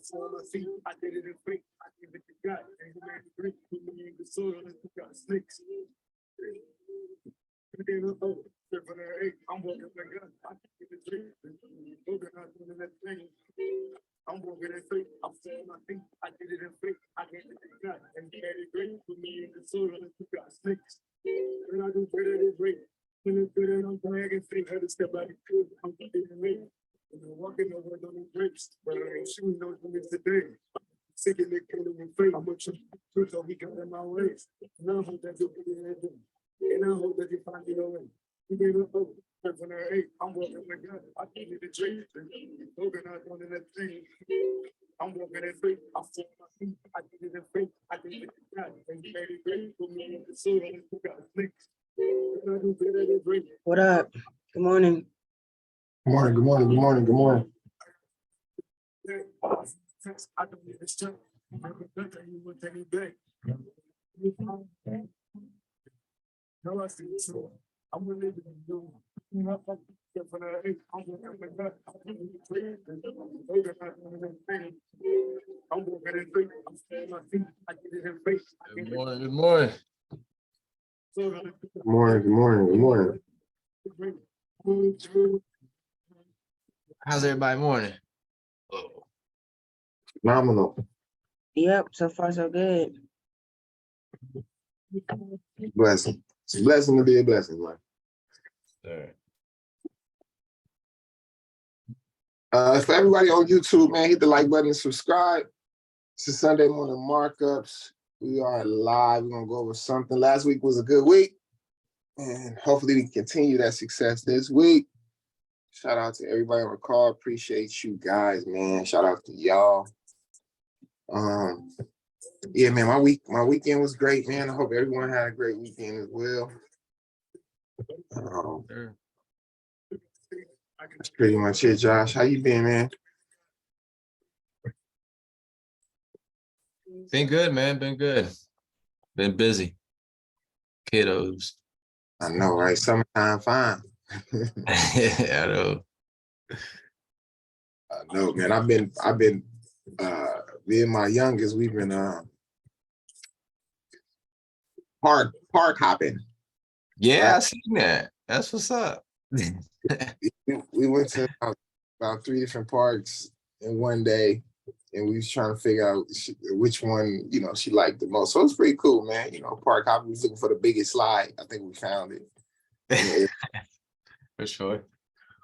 saw my feet, I did it in faith, I give it to God, and he made it great, put me in the soil, and he got snakes. I'm walking like God, I give it to you. I'm walking in faith, I'm saying my feet, I did it in faith, I gave it to God, and he made it great, put me in the soil, and he got snakes. And I do better than great. When it's good and I'm bragging, think how to step out of the I'm getting late. And I'm walking over on the grapes, but I ain't shooting those women today. Sick of it, killing me free. I'm much truth so we got in my ways. And I hope that you get it in. And I hope that you find your way. You get it over. When I ate, I'm walking like God. I give you the dream. Walking out on that thing. I'm walking in faith. I saw my feet. I did it in faith. I did it in God. And you made it great for me in the soul. And you got snakes. And I do better than great. What up? Good morning. Good morning, good morning, good morning, good morning. I don't need this check. I'm you with any day. No, I see so. I'm gonna live in you. I'm Good morning, good morning. Good morning, good morning, good morning. How's everybody morning? Phenomenal. Yep, so far so good. Blessing. It's a blessing to be a blessing, man. For everybody on YouTube, man, hit the like button and subscribe. It's a Sunday morning markups. We are live. We're gonna go over something. Last week was a good week, and hopefully we can continue that success this week. Shout out to everybody on the call. Appreciate you guys, man. Shout out to y'all. Yeah, man, my weekend was great, man. I hope everyone had a great weekend as well. That's pretty much it, Josh. How you been, man? Been good, man. Been good. Been busy. Kiddos. I know, right? Summertime fine. I know. I know, man. I've been me and my youngest, we've been park hopping. Yeah, right? I seen that. That's what's up. We went to about 3 different parks in one day, and we was trying to figure out which one, she liked the most. So it's pretty cool, man. Park hopping. We was looking for the biggest slide. I think we found it. For sure.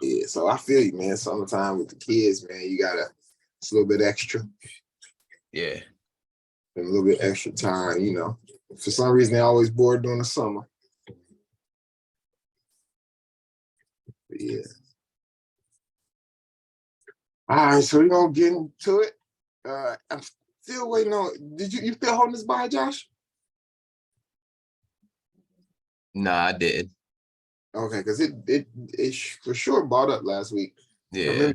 Yeah, so I feel you, man. Summertime with the kids, man. It's a little bit extra. Yeah. And a little bit extra time, For some reason, they're always bored during the summer. But yeah. All right, so we're gonna get into it. I'm still waiting on. Did you still holding this by, Josh? No, I did. Okay, because it for sure bought up last week. Yeah.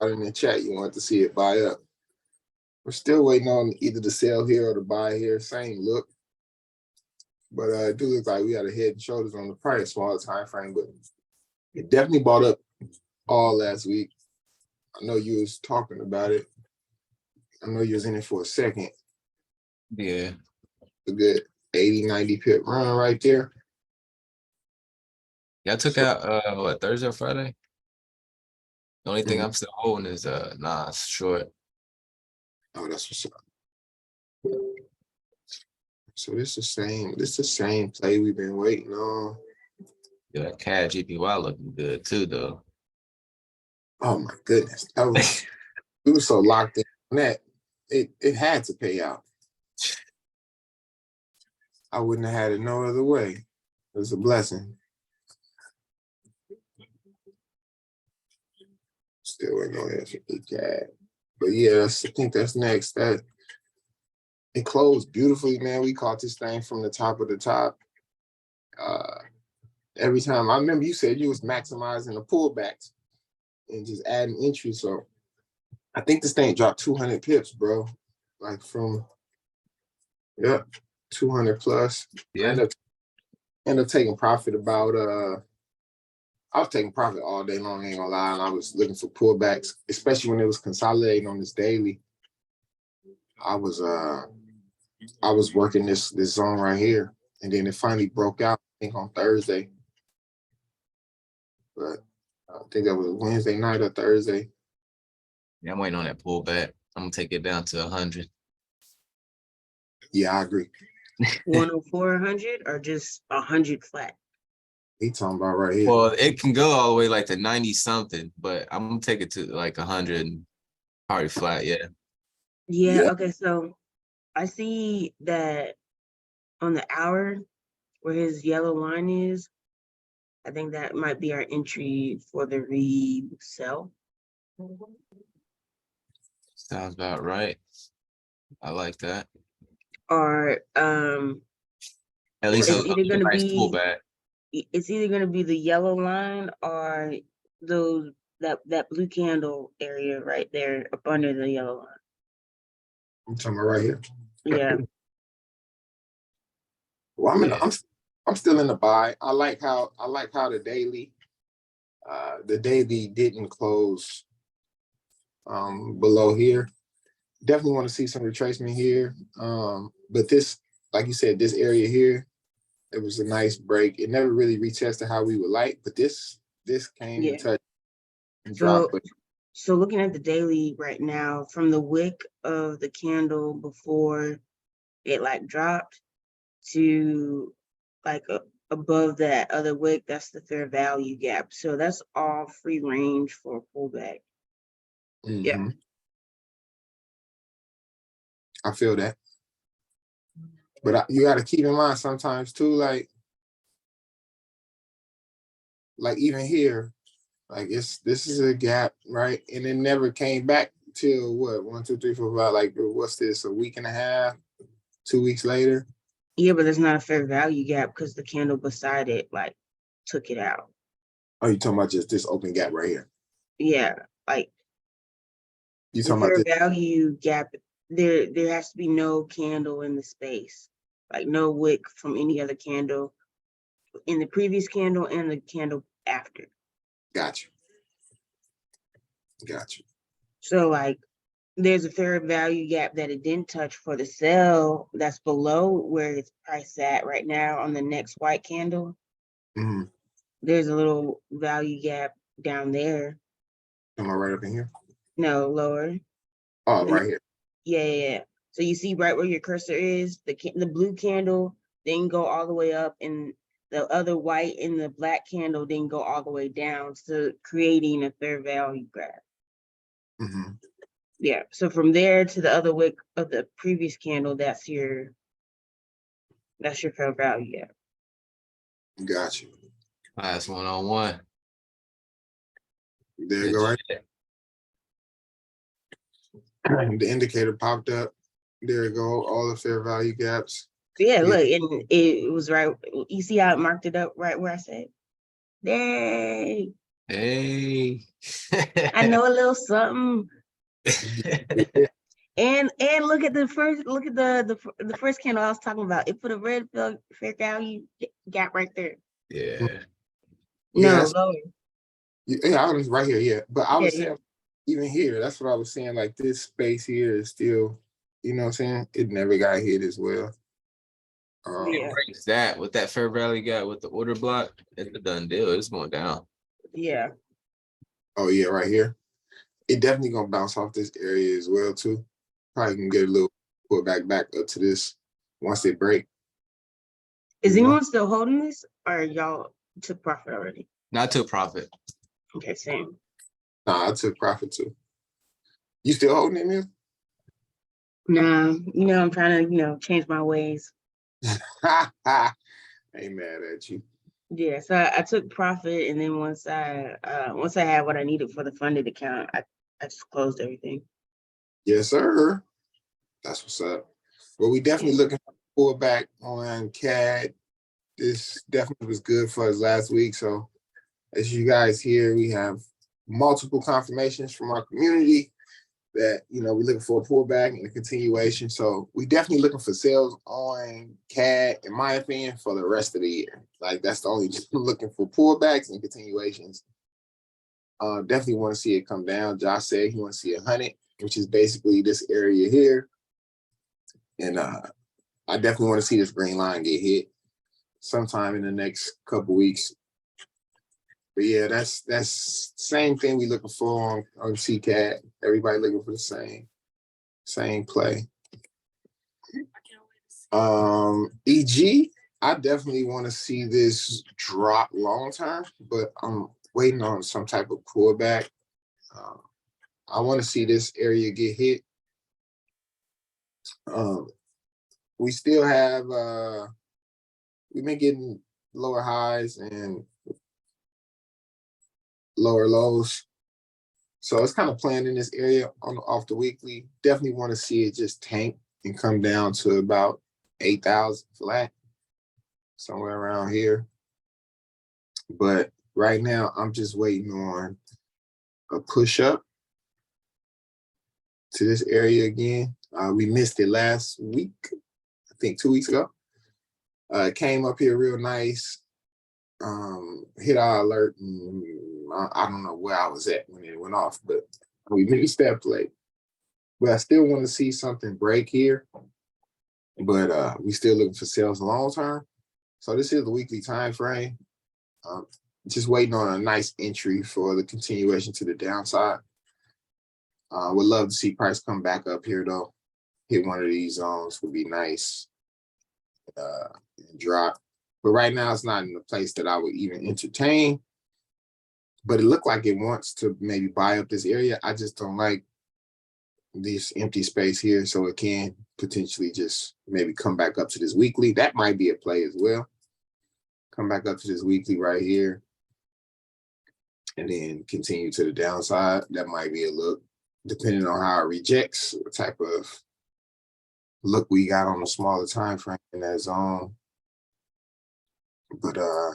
I remember in the chat you wanted to see it buy up. We're still waiting on either the sell here or the buy here. Same look, but it do look like we had a head and shoulders on the price, smaller time frame, but it definitely bought up all last week. I know you was talking about it. I know you was in it for a second. Yeah. A good 80, 90 pip run right there. Y'all took out what, Thursday or Friday? The only thing I'm still holding is it's short. Oh, that's what's up. So this the same play we've been waiting on. Yeah, that CAD GPY looking good too, though. Oh my goodness. We were so locked in on that. It had to pay out. I wouldn't have had it no other way. It was a blessing. Still waiting on that CAD. But yeah, I think that's next. That it closed beautifully, man. We caught this thing from the top of the top. Every time I remember you said you was maximizing the pullbacks and just adding entry. So I think this thing dropped 200 pips, bro. Like from 200 plus. Yeah. I ended up taking profit about I was taking profit all day long, ain't gonna lie, and I was looking for pullbacks, especially when it was consolidating on this daily. I was working this zone right here, and then it finally broke out, I think on Thursday. But I think that was Wednesday night or Thursday. Yeah, I'm waiting on that pullback. I'm gonna take it down to 100. Yeah, I agree. 104, 100, or just 100 flat? He talking about right here. Well, it can go all the way like to 90 something, but I'm gonna take it to like 100 and probably flat. Yeah. Yeah, Yeah. okay, so I see that on the hour where his yellow line is, I think that might be our entry for the resell. Sounds about right. I like that. Or At least it's a either gonna nice be pullback. it's either gonna be the yellow line or those that blue candle area right there up under the yellow line. I'm talking about right here. Yeah. Well, Yeah. I'm still in the buy. I like how the daily didn't close below here. Definitely want to see some retracement here. But this, like you said, this area here, it was a nice break. It never really retested how we would like, but this came Yeah. and touched and So dropped. But so looking at the daily right now, from the wick of the candle before it like dropped to like above that other wick, that's the fair value gap. So that's all free range for a pullback. Yeah. mhm, I feel that. But you got to keep in mind sometimes too, like even here, like this is a gap, right? And it never came back till what 1, 2, 3, 4, 5. Like what's this? A week and a half, 2 weeks later. Yeah, but there's not a fair value gap because the candle beside it like took it out. Oh, you talking about just this open gap right here? Yeah, like You the talking about fair this? value gap, there has to be no candle in the space, like no wick from any other candle in the previous candle and the candle after. Got you. So like there's a fair value gap that it didn't touch for the sell that's below where it's priced at right now on the next white candle. Mm-hmm. There's a little value gap down there. Am I right up in here? No, lower. Oh, And right here. yeah. So you see right where your cursor is, the blue candle didn't go all the way up, and the other white and the black candle didn't go all the way down, so creating a fair value graph. Mm-hmm. Yeah. So from there to the other wick of the previous candle, that's your fair value. Yeah. Got you. Last 1-on-1. There you Good go. Right. shit. The indicator popped up. There you go. All the fair value gaps. Yeah, look, and it was right. You see how it marked it up right where I said, "Dang, Hey. I know a little something." And look at the first candle I was talking about. It put a red fair value gap right there. Yeah. No, Yes. lower. Yeah, I was right here. Yeah, but I was Yeah. saying even here. That's what I was saying. Like this space here is still, you know what I'm saying? It never got hit as well. Yeah. Breaks that with that fair value gap with the order block. It's a done deal. It's going down. Yeah. Oh yeah, right here. It definitely gonna bounce off this area as well too. Probably can get a little pull back up to this once they break. Is You know? anyone still holding this, or y'all took profit already? Not to a profit. Okay, same. Nah, I took profit too. You still holding it, man? Nah, I'm trying to, change my ways. Ain't mad at you. Yeah, so I took profit, and then once I had what I needed for the funded account, I just closed everything. Yes, sir. That's what's up. Well, we definitely looking for a pullback on CAD. This definitely was good for us last week. So as you guys hear, we have multiple confirmations from our community that, we're looking for a pullback and a continuation. So we definitely looking for sales on CAD, in my opinion, for the rest of the year. Like that's the only looking for pullbacks and continuations. Definitely want to see it come down. Josh said he wants to see 100, which is basically this area here. And I definitely want to see this green line get hit sometime in the next couple weeks. But yeah, that's same thing we looking for on CCAT. Everybody looking for the same play. EG, I definitely want to see this drop long term, but I'm waiting on some type of pullback. I want to see this area get hit. We still have we've been getting lower highs and lower lows. So it's kind of playing in this area off the weekly. Definitely want to see it just tank and come down to about 8,000 flat, somewhere around here. But right now, I'm just waiting on a push up to this area again. We missed it last week, I think 2 weeks ago. It came up here real nice, hit our alert, and I don't know where I was at when it went off, but we missed that play. But I still want to see something break here, but we still looking for sales long term. So this is the weekly time frame. Just waiting on a nice entry for the continuation to the downside. Would love to see price come back up here though. Hit one of these zones would be nice. And drop. But right now it's not in the place that I would even entertain. But it looked like it wants to maybe buy up this area. I just don't like this empty space here, so it can potentially just maybe come back up to this weekly. That might be a play as well. Come back up to this weekly right here and then continue to the downside. That might be a look, depending on how it rejects, what type of look we got on the smaller time frame in that zone. But I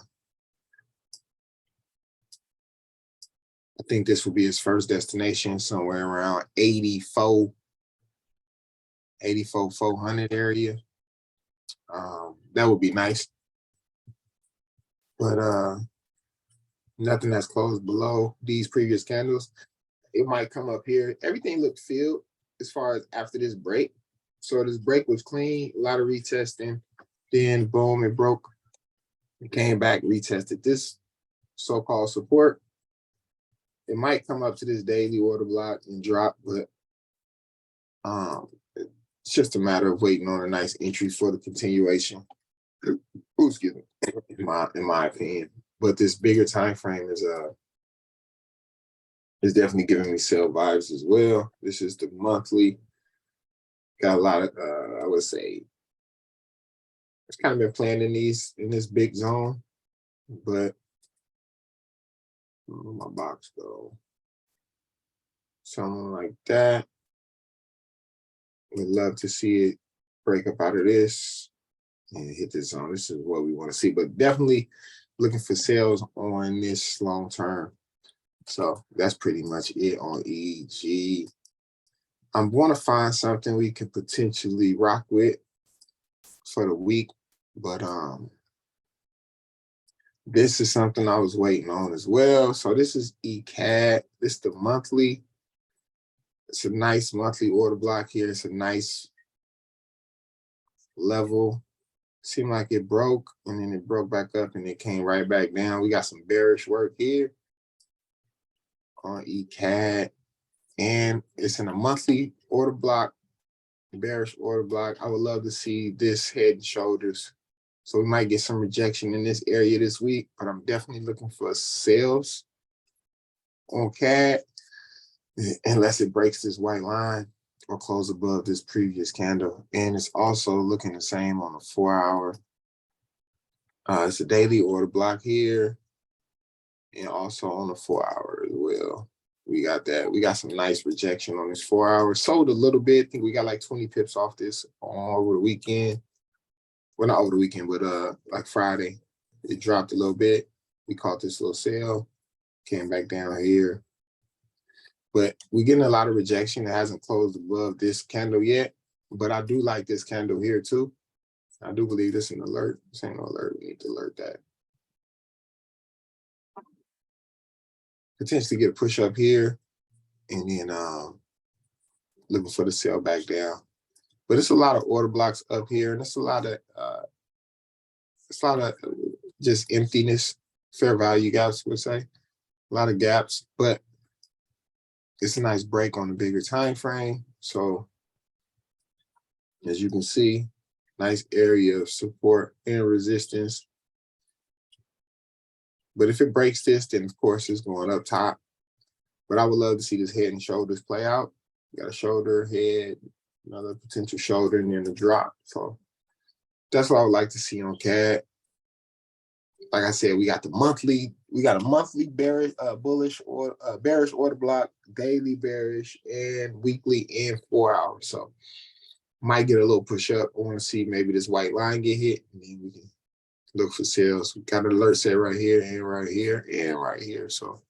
think this will be his first destination, somewhere around 84,400 area. That would be nice. But nothing that's closed below these previous candles. It might come up here. Everything looked filled as far as after this break. So this break was clean, a lot of retesting. Then boom, it broke. It came back, retested this so-called support. It might come up to this daily order block and drop, but it's just a matter of waiting on a nice entry for the continuation. Ooh, excuse me, in my opinion. But this bigger time frame is definitely giving me sell vibes as well. This is the monthly. Got a lot of I would say it's kind of been playing in this big zone, but where my box go? Something like that. Would love to see it break up out of this and hit this zone. This is what we want to see, but definitely looking for sales on this long term. So that's pretty much it on EG. I'm going to find something we can potentially rock with for the week, but this is something I was waiting on as well. So this is ECAD. This is the monthly. It's a nice monthly order block here. It's a nice level. Seemed like it broke and then it broke back up and it came right back down. We got some bearish work here on ECAD. And it's in a monthly order block, bearish order block. I would love to see this head and shoulders. So we might get some rejection in this area this week, but I'm definitely looking for sales on CAD unless it breaks this white line or close above this previous candle. And it's also looking the same on the 4 hour. It's a daily order block here and also on the 4 hour as well. We got that. We got some nice rejection on this 4 hour. Sold a little bit. I think we got like 20 pips off this over the weekend. Well, not over the weekend, but like Friday. It dropped a little bit. We caught this little sale. Came back down here. But we're getting a lot of rejection. It hasn't closed above this candle yet. But I do like this candle here too. I do believe this is an alert. This ain't no alert. We need to alert that. Potentially get a push up here and then looking for the sell back down. But it's a lot of order blocks up here, and it's a lot of just emptiness, fair value gaps would say, a lot of gaps, but it's a nice break on the bigger time frame. So as you can see, nice area of support and resistance. But if it breaks this, then of course it's going up top. But I would love to see this head and shoulders play out. You got a shoulder, head, another potential shoulder, and then the drop. So that's what I would like to see on CAD. Like I said, we got a monthly bearish, bullish or bearish order block, daily bearish, and weekly and 4 hours. So might get a little push up. I want to see maybe this white line get hit, and then we can look for sales. We got an alert set right here and right here and right here. So,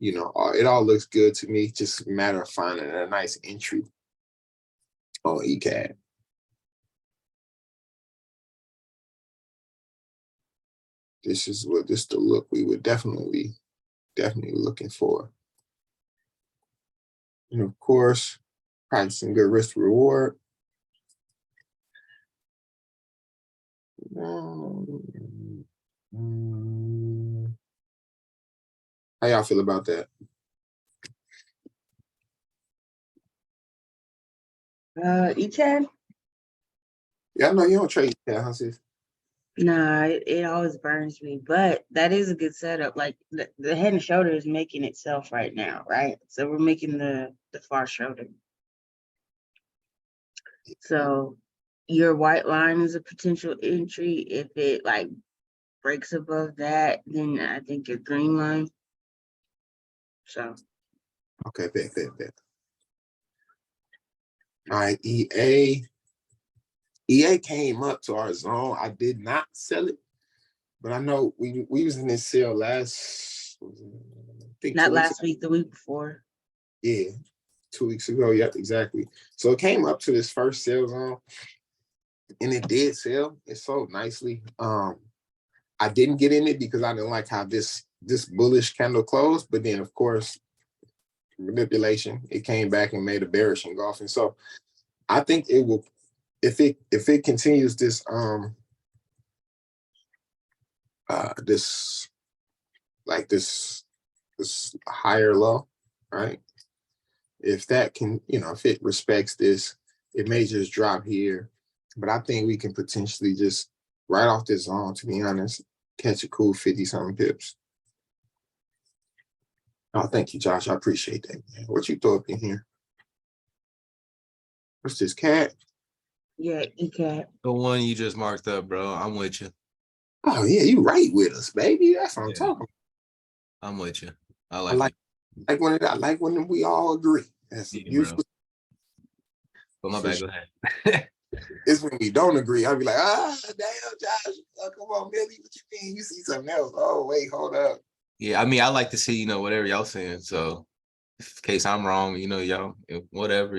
you know, it all looks good to me. Just a matter of finding a nice entry on ECAD. This is the look we would definitely looking for. And of course, practicing good risk to reward. How y'all feel about that? ECAD? Yeah, I know you don't trade that, huh, sis? Nah, it always burns me, but that is a good setup. Like the head and shoulder is making itself right now, right? So we're making the far shoulder. So your white line is a potential entry. If it like breaks above that, then I think your green line. So Okay, bet. All right, EA. EA came up to our zone. I did not sell it, but I know we was in this sale last, I think not 2 weeks last week, the week before. Yeah, 2 weeks ago. Yep, exactly. So it came up to this first sale zone, and it did sell. It sold nicely. I didn't get in it because I didn't like how this bullish candle closed, but then of course manipulation, it came back and made a bearish engulfing. So I think it will, if it continues this this higher low, right? If that can, if it respects this, it may just drop here. But I think we can potentially just right off this zone, to be honest, catch a cool 50-something pips. Oh, thank you, Josh. I appreciate that, man. What you throw up in here? What's this, cat? Yeah, ECAD. The one you just marked up, bro. I'm with you. Oh yeah, you right with us, baby. That's what I'm talking about. I'm with you. I I like when we all agree. That's usually. But my bad, go ahead. It's when we don't agree. I'll be like, damn, Josh, come on, Millie, what you mean? You see something else? Oh, wait, hold up. Yeah, I mean, I like to see, whatever y'all saying. So, in case I'm wrong, y'all, whatever,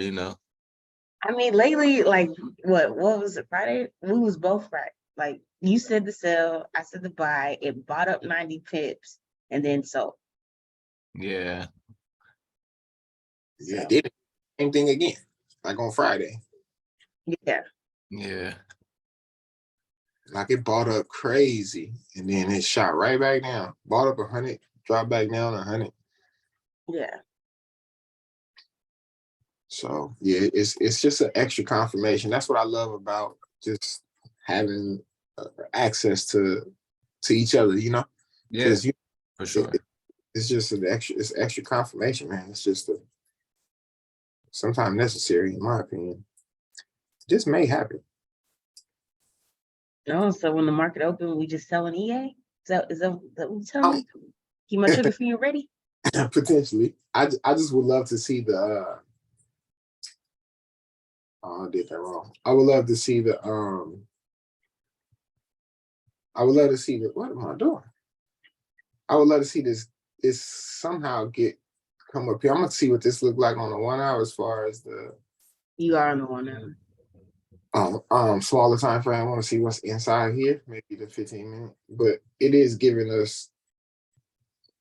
I mean, lately, like what was it, Friday? We was both right. Like you said the sell, I said the buy, it bought up 90 pips and then sold. Yeah. Yeah, did it. Same thing again, like on Friday. Yeah. Yeah. Like it bought up crazy, and then it shot right back down. Bought up 100, dropped back down 100. Yeah. So yeah, it's just an extra confirmation. That's what I love about just having access to each other, Yeah, because for sure. it's just it's extra confirmation, man. It's just sometimes necessary, in my opinion. This may happen. No, so when the market opened, we just selling EA? Is that what you telling me? Keep my trigger finger ready? Potentially. I just would love to see the I did that wrong. I would love to see the what am I doing? I would love to see this somehow come up here. I'm gonna see what this look like on the 1 hour as far as the You are on the 1 hour. smaller time frame. I want to see what's inside here, maybe the 15-minute. But it is giving us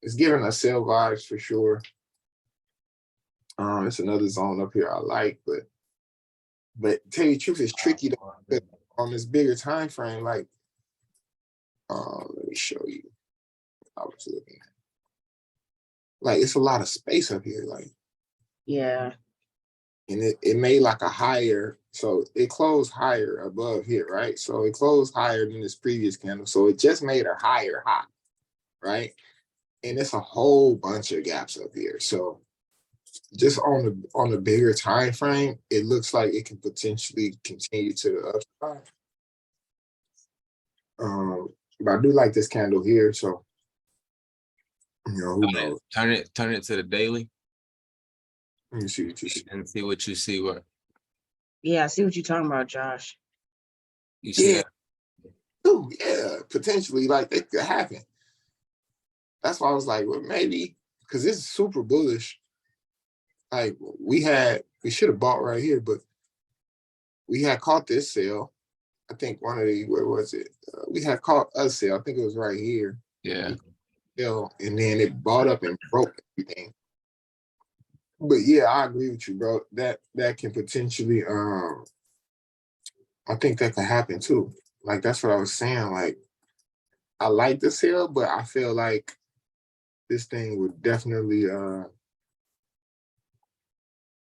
sell vibes for sure. It's another zone up here I like, but But tell you the truth, it's tricky to on this bigger time frame. Like, let me show you. I was looking at. Like, it's a lot of space up here. Like, Yeah. and it made like a higher, so it closed higher above here, right? So it closed higher than this previous candle. So it just made a higher high, right? And it's a whole bunch of gaps up here. So just on the bigger time frame, it looks like it can potentially continue to the upside. But I do like this candle here, so who knows? Turn it to the daily Let me see what you see. and see what you see. What Yeah, I see what you're talking about, Josh. you see? Yeah. Ooh, yeah, potentially, like it could happen. That's why I was like, well, maybe because this is super bullish. Like we should have bought right here, but we had caught this sale. I think one of the, where was it? We had caught a sale. I think it was right here. Yeah. And then it bought up and broke everything. But yeah, I agree with you, bro. That can potentially, I think that could happen too. Like that's what I was saying. Like I like the sale, but I feel like this thing would definitely,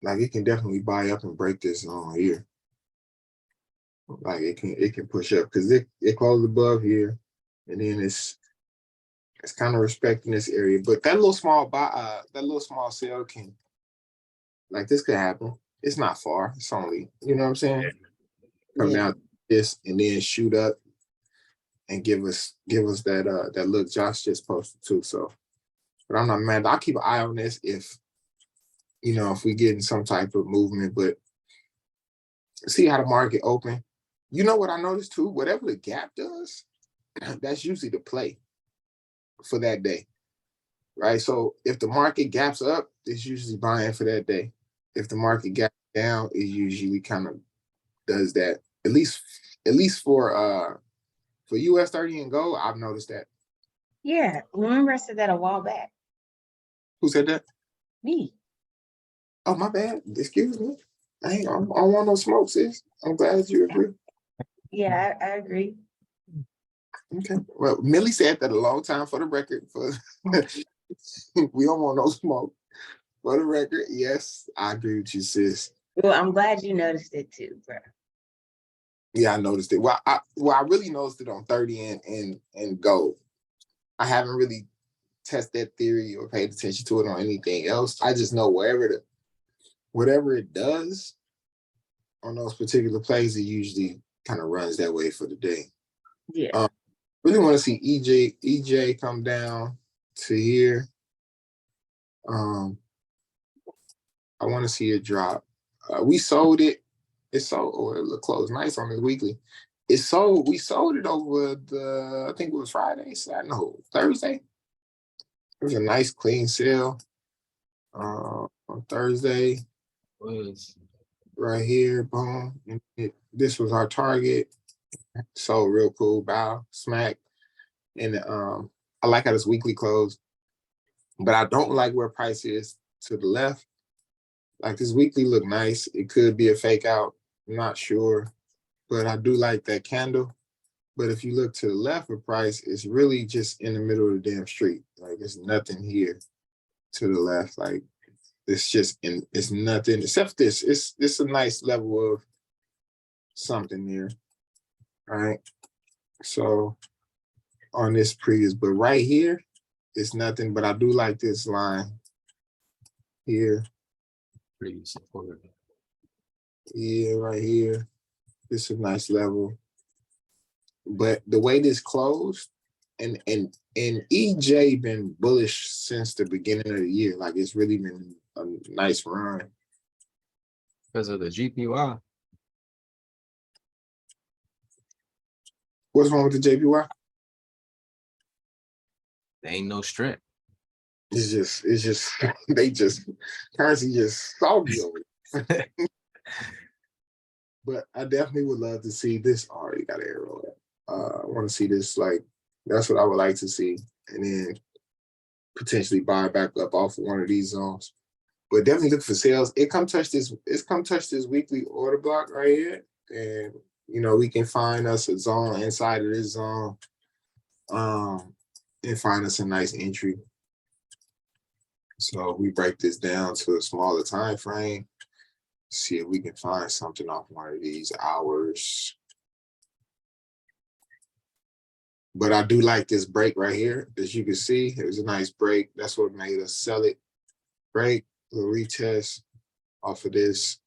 like it can definitely buy up and break this on here. Like it can push up because it closed above here, and then it's kind of respecting this area. But that little small sale can, like this could happen. It's not far. It's only, you know what I'm saying? Come Yeah. down this and then shoot up and give us that look Josh just posted too. So, but I'm not mad. I'll keep an eye on this if we get in some type of movement, but see how the market open. You know what I noticed too? Whatever the gap does, that's usually the play for that day, right? So if the market gaps up, it's usually buying for that day. If the market gaps down, it usually kind of does that. At least for US 30 and gold, I've noticed that. Yeah. Remember I said that a while back. Who said that? Me. Oh, my bad. Excuse me. I don't want no smoke, sis. I'm glad you agree. Yeah, I agree. Okay. Well, Millie said that a long time for the record. We don't want no smoke. For the record, yes, I agree with you, sis. Well, I'm glad you noticed it too, bro. Yeah, I noticed it. Well, I really noticed it on 30 and gold. I haven't really tested that theory or paid attention to it on anything else. I just know whatever it does on those particular plays, it usually kind of runs that way for the day. Yeah. Really want to see EJ come down to here. I want to see it drop. We sold it. It sold, or it looked close nice on the weekly. It sold. We sold it over I think it was Friday. No, Thursday. It was a nice clean sale on Thursday. Right here, boom. This was our target. Sold real cool, bow, smack. And I like how this weekly closed, but I don't like where price is to the left. Like this weekly look nice. It could be a fake out. I'm not sure, but I do like that candle. But if you look to the left of price, it's really just in the middle of the damn street. Like there's nothing here to the left. Like it's nothing except this. It's a nice level of something there. All right. So on this previous, but right here, it's nothing. But I do like this line here. Yeah, right here. This is a nice level. But the way this closed, and EJ been bullish since the beginning of the year. Like it's really been a nice run. Because of the GPY. What's wrong with the JPY? There ain't no strength. It's just they just currency just soggy over it. But I definitely would love to see this. Already got an arrow. I want to see this. Like that's what I would like to see, and then potentially buy back up off of one of these zones. But definitely look for sales. It's come touch this weekly order block right here. And you know, we can find us a zone inside of this zone. And find us a nice entry. So we break this down to a smaller time frame. See if we can find something off one of these hours. But I do like this break right here. As you can see, it was a nice break. That's what made us sell it. Break, we'll retest off of this.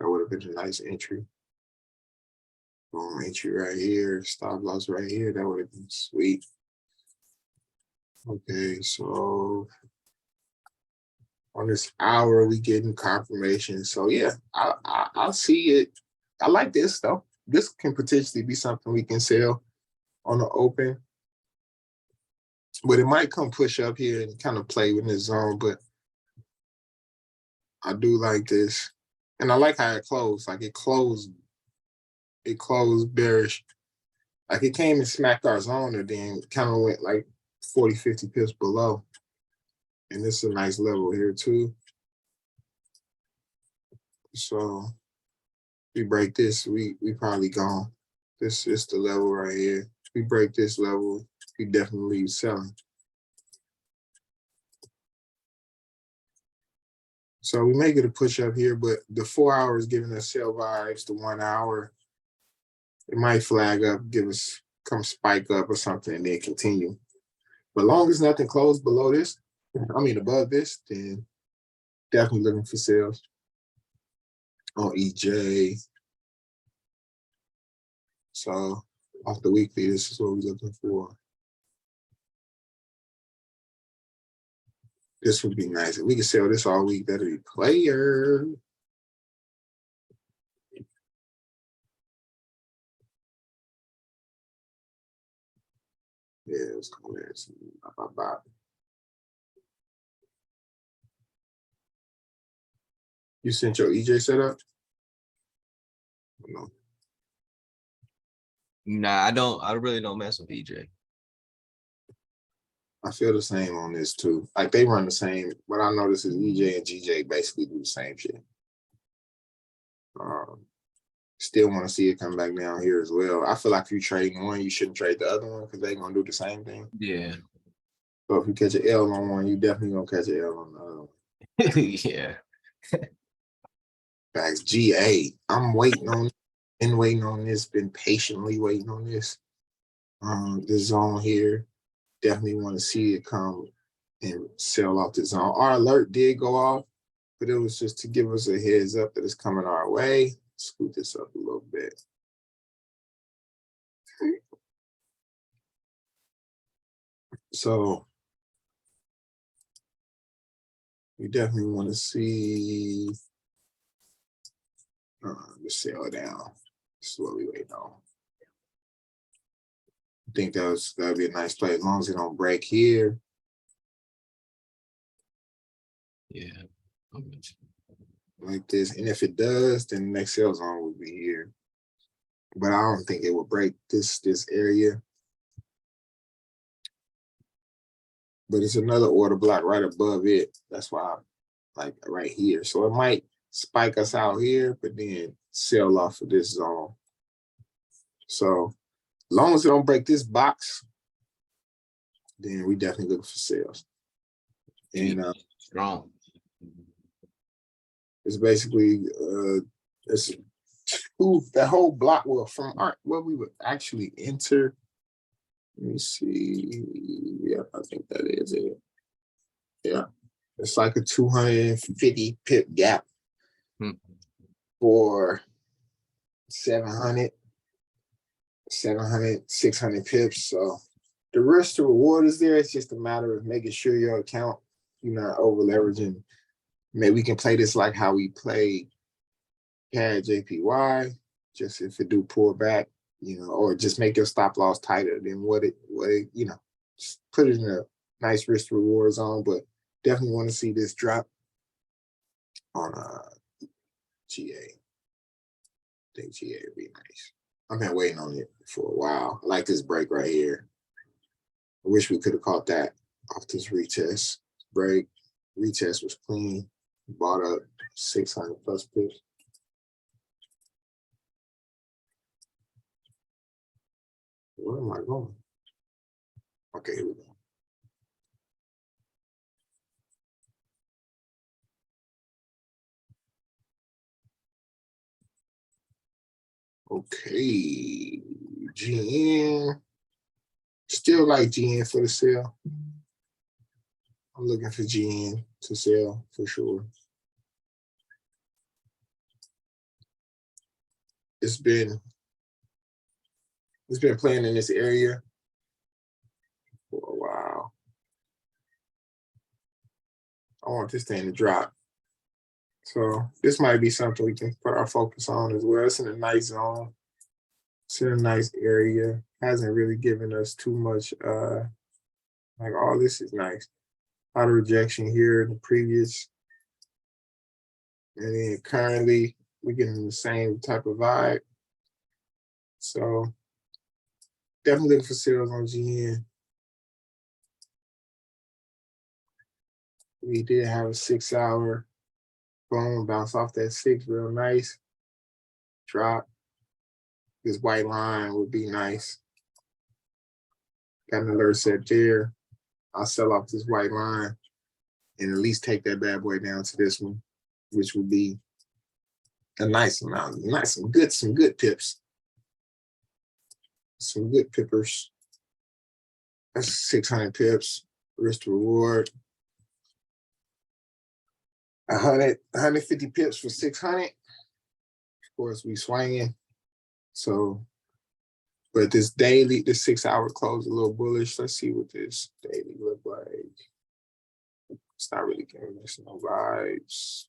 That would have been a nice entry. Boom, entry right here, stop loss right here. That would have been sweet. Okay, so on this hour, we getting confirmation. So yeah, I'll see it. I like this though. This can potentially be something we can sell on the open. But it might come push up here and kind of play with this zone. But I do like this. And I like how it closed. Like it closed bearish. Like it came and smacked our zone and then kind of went like 40, 50 pips below. And this is a nice level here too. So we break this, we probably gone. This is the level right here. If we break this level, we definitely leave selling. So we may get a push up here, but the 4 hours giving us sell vibes. The 1 hour, it might flag up, come spike up or something, and then continue. But long as nothing closed below this, above this, then definitely looking for sales on EJ. So off the weekly, this is what we're looking for. This would be nice. If we could sell this all week, that'd be player. Yeah, let's go there. Bye. You sent your EJ setup? No. Nah, I really don't mess with EJ. I feel the same on this too. Like they run the same. What I notice is EJ and GJ basically do the same shit. Still want to see it come back down here as well. I feel like if you trade one, you shouldn't trade the other one because they're gonna do the same thing. Yeah. So if you catch an L on one, you definitely gonna catch an L on the other one. Yeah. Facts. GA. I'm waiting on this, been patiently waiting on this. This zone here. Definitely want to see it come and sell off the zone. Our alert did go off, but it was just to give us a heads up that it's coming our way. Scoot this up a little bit. So we definitely want to see the sell down. This is what we wait on. I think that'd be a nice play as long as it don't break here. Yeah. Like this. And if it does, then the next sell zone will be here. But I don't think it will break this area. But it's another order block right above it. That's why like right here. So it might spike us out here, but then sell off of this zone. So as long as it don't break this box, then we definitely look for sales. And strong. It's basically it's that whole block from where we would actually enter. Let me see. Yeah, I think that is it. Yeah. It's like a 250 pip gap for 700, 600 pips. So the risk to reward is there. It's just a matter of making sure your account, you're not over leveraging. Maybe we can play this like how we played CAD JPY, just if it do pull back, or just make your stop loss tighter than what it, just put it in a nice risk to reward zone, but definitely want to see this drop on GA. I think GA would be nice. I've been waiting on it for a while. I like this break right here. I wish we could have caught that off this retest break. Retest was clean. Bought up 600 plus pips. Where am I going? Okay, here we go. Okay, GN. Still like GN for the sale. I'm looking for GN to sell for sure. It's been playing in this area for a while. I want this thing to drop. So this might be something we can put our focus on as well. It's in a nice zone. It's in a nice area. Hasn't really given us too much, like all this is nice. A lot of rejection here in the previous. And then currently we're getting the same type of vibe. So definitely looking for sales on GN. We did have a 6 hour boom, bounce off that 6 real nice. Drop. This white line would be nice. Got an alert set there. I'll sell off this white line and at least take that bad boy down to this one, which would be a nice amount. Nice, some good pips. Some good pippers. That's 600 pips. Risk to reward. 150 pips for 600. Of course, we swinging. So, but this 6 hour close a little bullish. Let's see what this daily look like. It's not really giving us no vibes.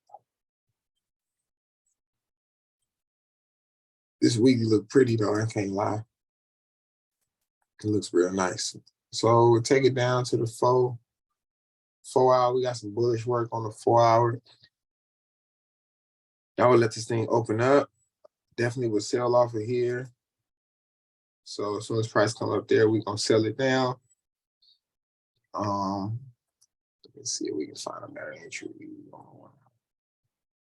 This weekly look pretty though, I can't lie. It looks real nice. So we'll take it down to the 4 hour. We got some bullish work on the 4 hour. That would let this thing open up. Definitely would sell off of here. So as soon as price come up there, we're gonna sell it down. Let's see if we can find a better entry.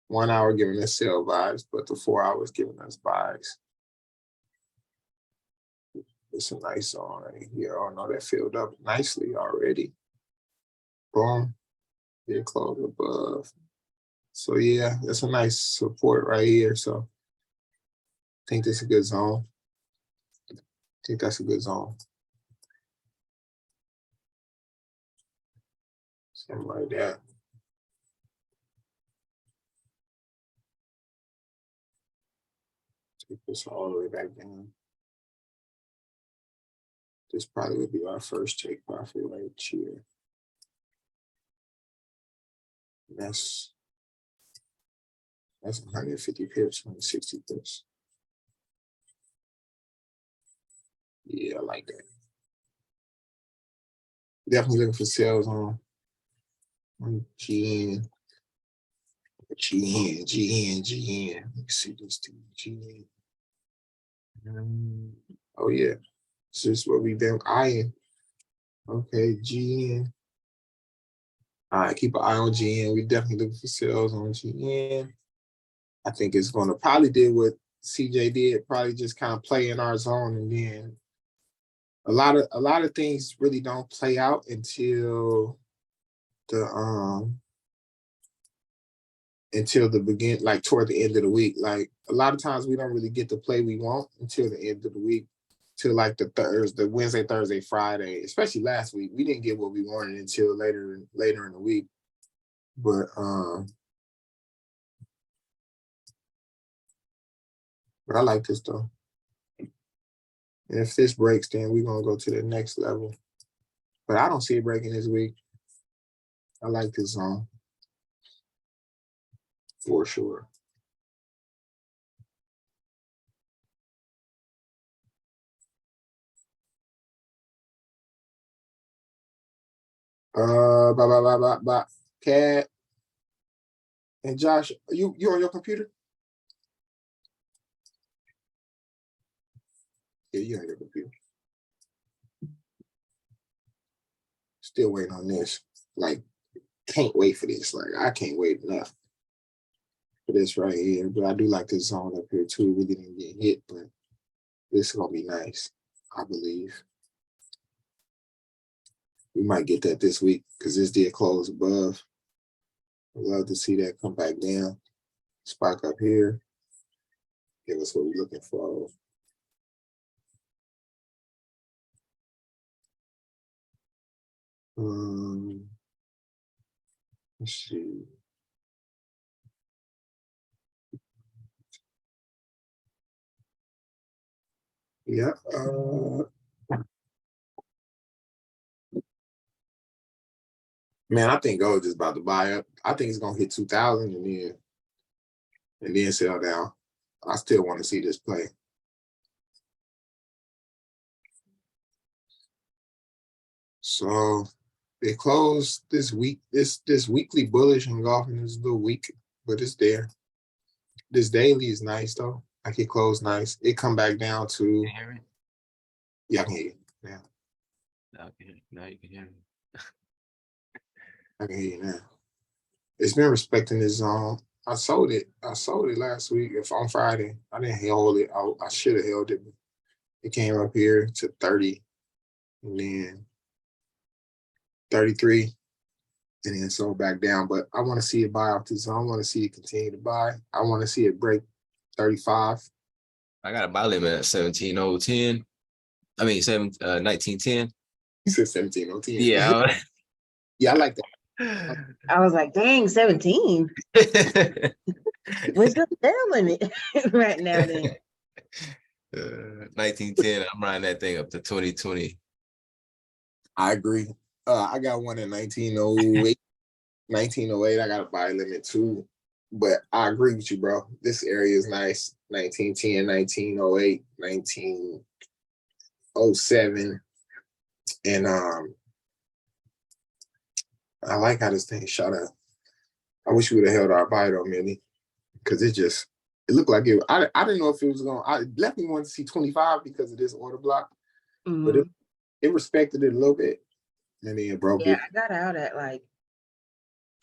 1 hour giving us sell vibes, but the 4 hours giving us buys. It's a nice zone right here. Oh no, that filled up nicely already. Boom. Get close above. So yeah, that's a nice support right here. So I think this is a good zone. I think that's a good zone. Something like that. Take this all the way back down. This probably would be our first take profit right here. That's 150 pips, 160 pips. Yeah, I like that. Definitely looking for sales on GN. GN. Let me see this thing. GN. Oh yeah. This is what we've been eyeing. Okay, GN. All right, keep an eye on GN. We definitely looking for sales on GN. I think it's gonna probably do what CJ did, probably just kind of play in our zone, and then a lot of things really don't play out until the begin, like toward the end of the week. Like a lot of times we don't really get the play we want until the end of the week, till like the Wednesday, Thursday, Friday. Especially last week, we didn't get what we wanted until later in the week. But I like this though. And if this breaks, then we're gonna go to the next level. But I don't see it breaking this week. I like this zone for sure. Cat and Josh, you on your computer? Yeah, you on your computer. Still waiting on this. Like, can't wait for this. Like, I can't wait enough for this right here. But I do like this zone up here too. We didn't get hit, but this is gonna be nice, I believe. We might get that this week because this did close above. I'd love to see that come back down. Spike up here. Give us what we're looking for. Let's see. Yeah. Man, I think gold is about to buy up. I think it's gonna hit 2,000 and then sell down. I still want to see this play. So it closed this week. This weekly bullish engulfing is a little weak, but it's there. This daily is nice though. Like it closed nice. It come back down to. Can you hear me? Yeah, I can hear you. Yeah, Okay, now you can hear me. I can hear you now. It's been respecting this zone. I sold it. I sold it last week. If on Friday, I didn't hold it. I should have held it. But it came up here to 30, and then 33, and then sold back down. But I want to see it buy off this zone. I want to see it continue to buy. I want to see it break 35. I got a buy limit at 17.010. I mean 19.10. You said 17.010. Yeah. Yeah, I like that. I was like, dang, 17. What's the sale limit right now then? 19.10. I'm riding that thing up to 2020. I agree. I got one in 1908. 1908, I got a buy limit too. But I agree with you, bro. This area is nice. 1910, 1908, 1907. And I like how this thing shot up. I wish we would have held our buy though, Millie. Because it looked like it. I didn't know if it was going. I definitely wanted to see 25 because of this order block. But it respected it a little bit. And then it broke it. I got out at like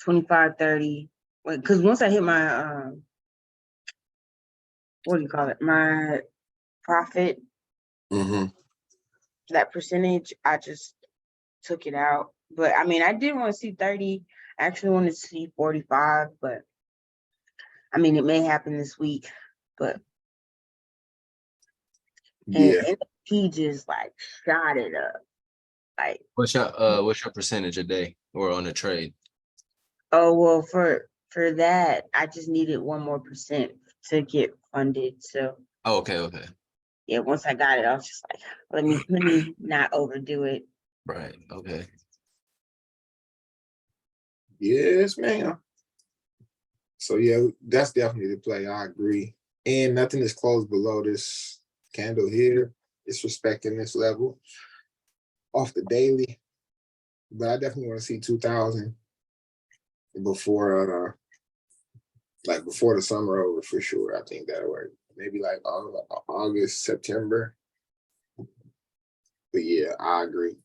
25, 30. Because once I hit my what do you call it? My profit, that percentage, I just took it out. But I mean, I did want to see 30. I actually wanted to see 45, but I mean, it may happen this week. But Yeah. and he just like shot it up. Like, What's your percentage a day or on a trade? oh well, for that, I just needed 1 more % to get funded. So Okay. yeah, once I got it, I was just like, let me not overdo it. Right. Okay. Yes, ma'am. So yeah, that's definitely the play. I agree. And nothing is closed below this candle here. It's respecting this level off the daily. But I definitely want to see 2,000 before before the summer over for sure. I think that'll work. Maybe like August, September. But yeah, I agree.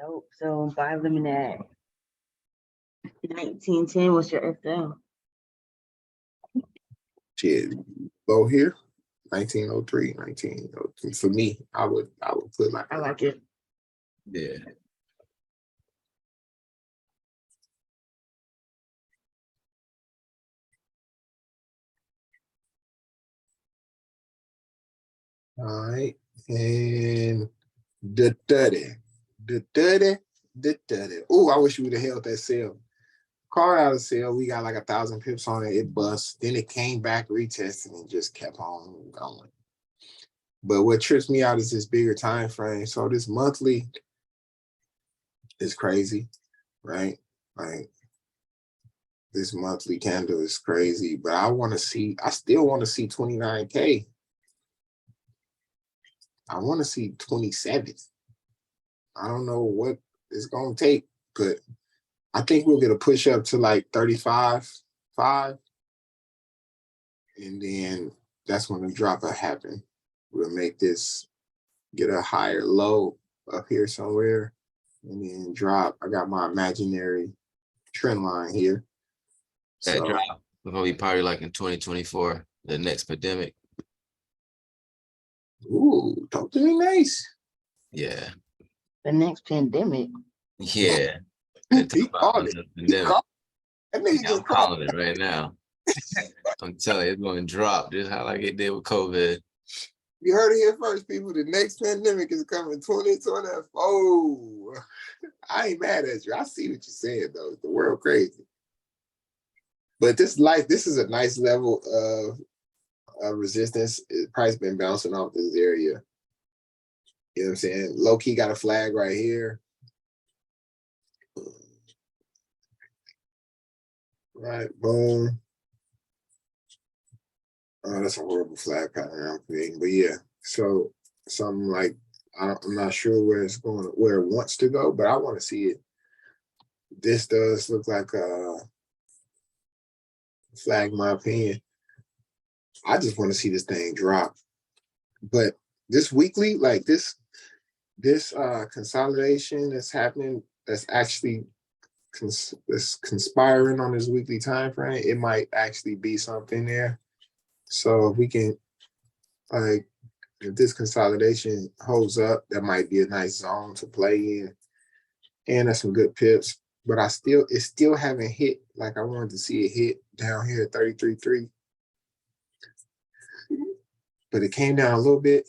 Nope. So buy limit at 1910. What's your FL? Shit, low here, 1903, 1902. For me, I would put like I like it. Yeah. all right. And the 30. Oh, I wish we would have held that sale. Called out a sale. We got like 1,000 pips on it. It bust. Then it came back, retested, and just kept on going. But what trips me out is this bigger time frame. So this monthly is crazy, right? Like this monthly candle is crazy. But I still want to see 29K. I want to see 27. I don't know what it's gonna take, but I think we'll get a push up to like 35.5. And then that's when the drop will happen. We'll make this get a higher low up here somewhere, and then drop. I got my imaginary trend line here. That So, drop will gonna be probably like in 2024, the next pandemic. ooh, talk to me nice. Yeah, The next pandemic. yeah. They talk He about called it. the He pandemic. called that nigga Yeah, I'm just called. calling it right now. I'm telling you, it's going to drop just how like it did with COVID. You heard it here first, people. The next pandemic is coming 2024. I ain't mad at you. I see what you're saying, though. The world crazy. But this is a nice level of resistance. Price been bouncing off this area. You know what I'm saying? Low key got a flag right here. Right, boom. Oh, that's a horrible flag pattern I'm creating. But yeah, so something like I'm not sure where it's going, where it wants to go, but I want to see it. This does look like a flag, in my opinion. I just want to see this thing drop. But this weekly, like this consolidation that's happening, that's actually that's conspiring on this weekly time frame, it might actually be something there. So if we can, like, if this consolidation holds up, that might be a nice zone to play in. And that's some good pips. But it still haven't hit like I wanted to see it hit down here at 33.3. But it came down a little bit.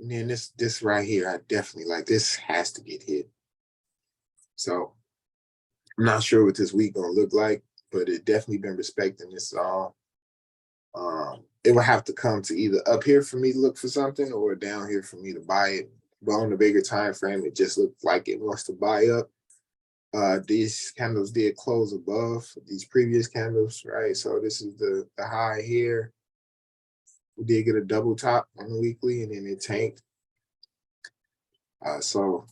And then this right here, I definitely like, this has to get hit. So I'm not sure what this week gonna look like, but it definitely been respecting this zone. It would have to come to either up here for me to look for something or down here for me to buy it. But on the bigger time frame, it just looked like it wants to buy up. These candles did close above these previous candles, right? So this is the high here. We did get a double top on the weekly, and then it tanked. So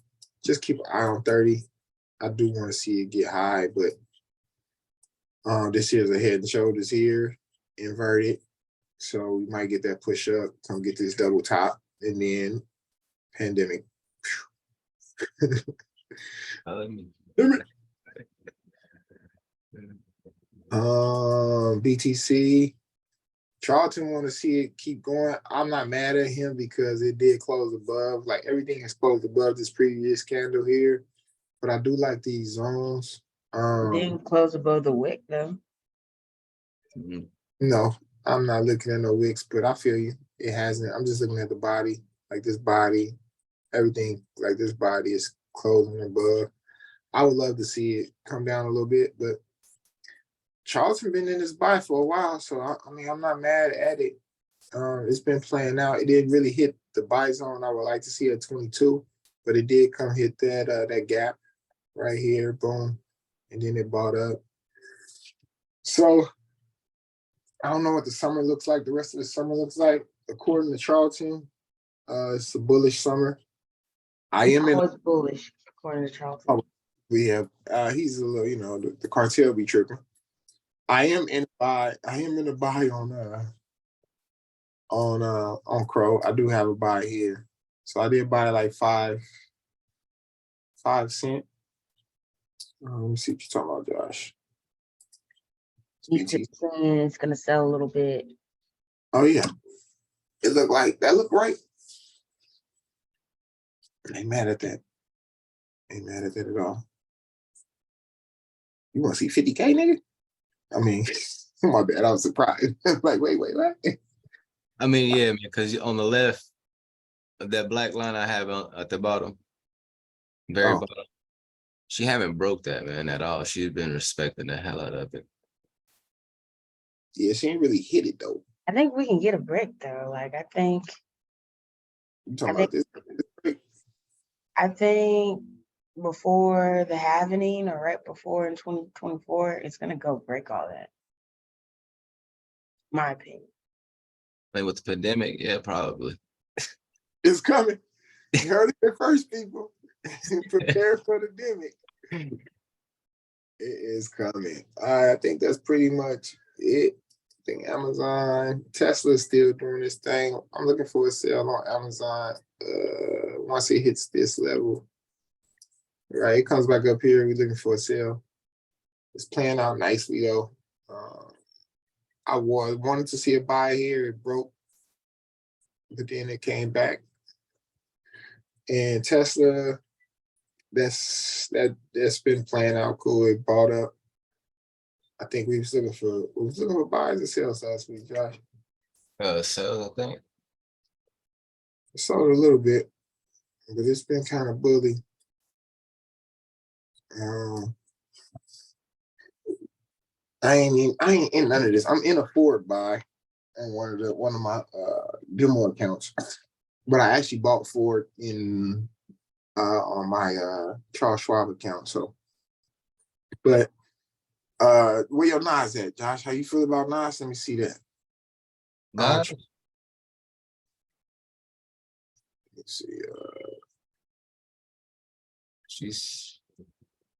just keep an eye on 30. I do want to see it get high, but this here's a head and shoulders here, inverted. So we might get that push up, come get this double top, and then pandemic. BTC. Charlton want to see it keep going. I'm not mad at him because it did close above. Like everything is closed above this previous candle here. But I do like these zones. Didn't close above the wick though. No, I'm not looking at no wicks, but I feel you. It hasn't. I'm just looking at the body, like this body, everything like this body is closing above. I would love to see it come down a little bit, but Charlton been in this buy for a while, so I mean, I'm not mad at it. It's been playing out. It didn't really hit the buy zone I would like to see at 22, but it did come hit that gap right here, boom, and then it bought up. So I don't know what the summer looks like. The rest of the summer looks like, according to Charlton, it's a bullish summer. I am in. Always bullish, according to Charlton. We have. He's a little, the cartel be tripping. I am in a buy. I am in a buy on Crow. I do have a buy here. So I did buy like 5 cents. Let me see what you're talking about, Josh. He's saying it's gonna sell a little bit. Oh yeah. It looked like that looked right. Ain't mad at that. Ain't mad at that at all. You want to see 50K, nigga? I mean, my bad. I was surprised. Like, wait, what? I mean, yeah, man, because on the left of that black line I have at the bottom, very bottom, she haven't broke that, man, at all. She's been respecting the hell out of it. Yeah, she ain't really hit it though. I think we can get a break though. Like I think. You talking about this? I think before the halvening or right before in 2024, it's gonna go break all that. My opinion. Like with the pandemic, yeah, probably. It's coming. You heard it here first, people. Prepare for the pandemic. It is coming. I think that's pretty much it. think Amazon, Tesla's still doing this thing. I'm looking for a sale on Amazon. Once it hits this level, right? It comes back up here. We're looking for a sale. It's playing out nicely though. I wanted to see a buy here. It broke, but then it came back. And Tesla, that's been playing out cool. It bought up. I think we was looking for buys and sales last week, Josh. Sales, I think. It sold a little bit, but it's been kind of bully. I ain't in none of this. I'm in a forward buy on one of my demo accounts, but I actually bought Ford in on my Charles Schwab account. So, but where your Nas at, Josh? How you feel about Nas? Let me see that. Nah, Let's see.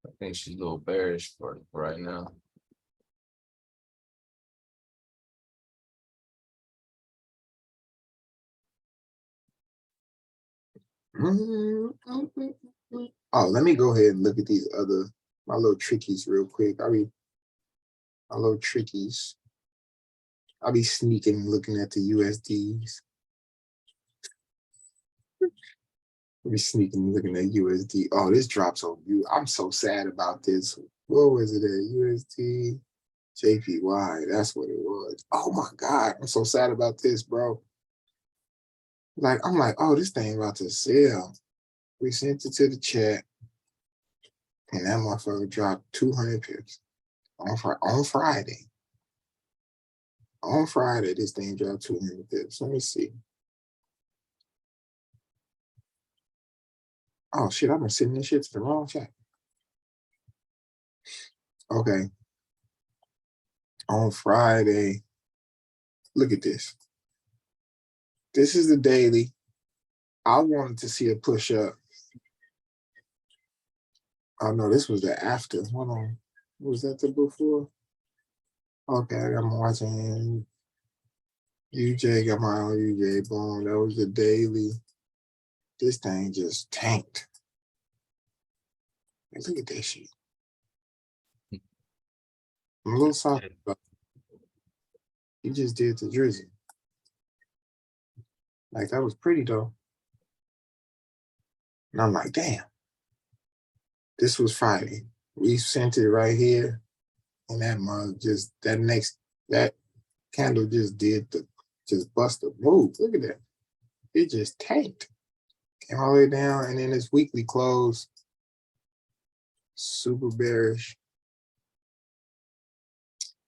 I think she's a little bearish for right now. Oh, let me go ahead and look at these my little trickies real quick. My little trickies. I'll be sneaking looking at the USDs. I'll be sneaking looking at USD. Oh, this drops on you. I'm so sad about this. What was it at? USD JPY. That's what it was. Oh my God. I'm so sad about this, bro. Like, I'm like, oh, this thing about to sell. We sent it to the chat. And that motherfucker dropped 200 pips on Friday. On Friday, this thing dropped 200 pips. Let me see. Oh shit, I've been sending this shit to the wrong chat. Okay. On Friday, look at this. This is the daily. I wanted to see a push up. Oh no, this was the after. Hold on. Was that the before? Okay, I'm watching UJ, got my own UJ. Boom. That was the daily. This thing just tanked. Hey, look at that shit. I'm a little soft, but he just did the drizzy. Like, that was pretty though. And I'm like, damn. This was Friday. We sent it right here. And that mug just, that candle just just bust a move. Look at that. It just tanked. Came all the way down. And then this weekly close. Super bearish.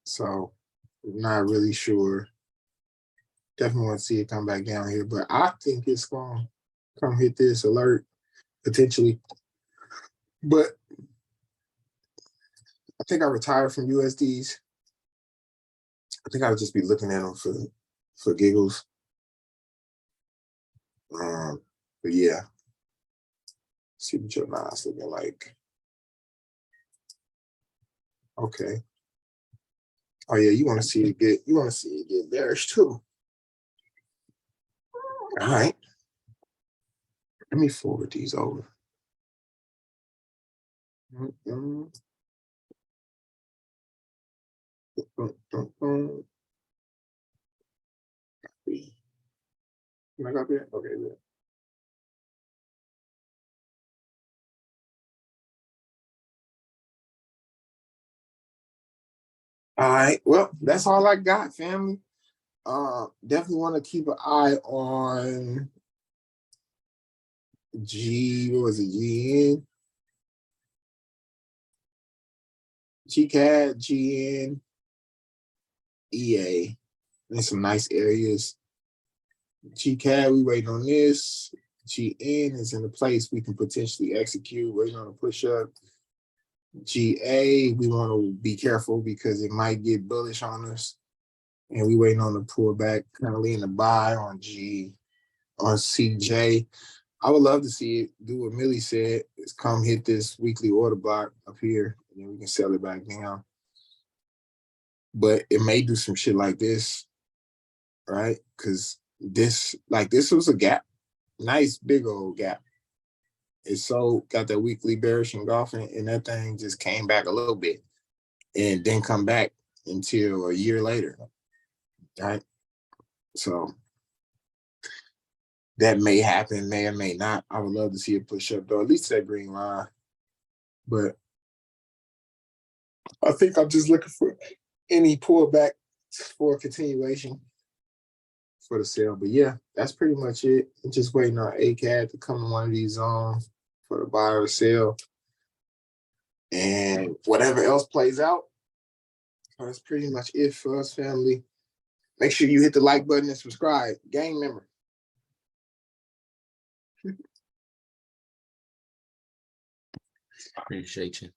So, not really sure. Definitely want to see it come back down here. But I think it's going to come hit this alert potentially. But I think I retired from USDs. I think I would just be looking at them for giggles. But yeah. See what your Nas looking like. Okay. Oh yeah, you want to see it get bearish too. All right. Let me forward these over. Can I copy it? Okay, yeah. All right, well, that's all I got, family. Definitely want to keep an eye on what was it, GN? GCAD, GN, EA. In some nice areas. GCAD, we waiting on this. GN is in a place we can potentially execute, waiting on a push up. GA, we want to be careful because it might get bullish on us. And we waiting on the pullback, currently in the buy on CJ. I would love to see it do what Millie said, is come hit this weekly order block up here, and then we can sell it back down. but it may do some shit like this, right? Because this was a gap, nice big old gap. It's so got that weekly bearish engulfing, and that thing just came back a little bit and didn't come back until a year later, right? So that may happen, may or may not. I would love to see it push up though, at least that green line. But I think I'm just looking for any pullback for a continuation for the sale. But yeah, that's pretty much it. I'm just waiting on ACAD to come in one of these zones for the buy or sell. And whatever else plays out, that's pretty much it for us, family. Make sure you hit the like button and subscribe. Gang member. Appreciate you.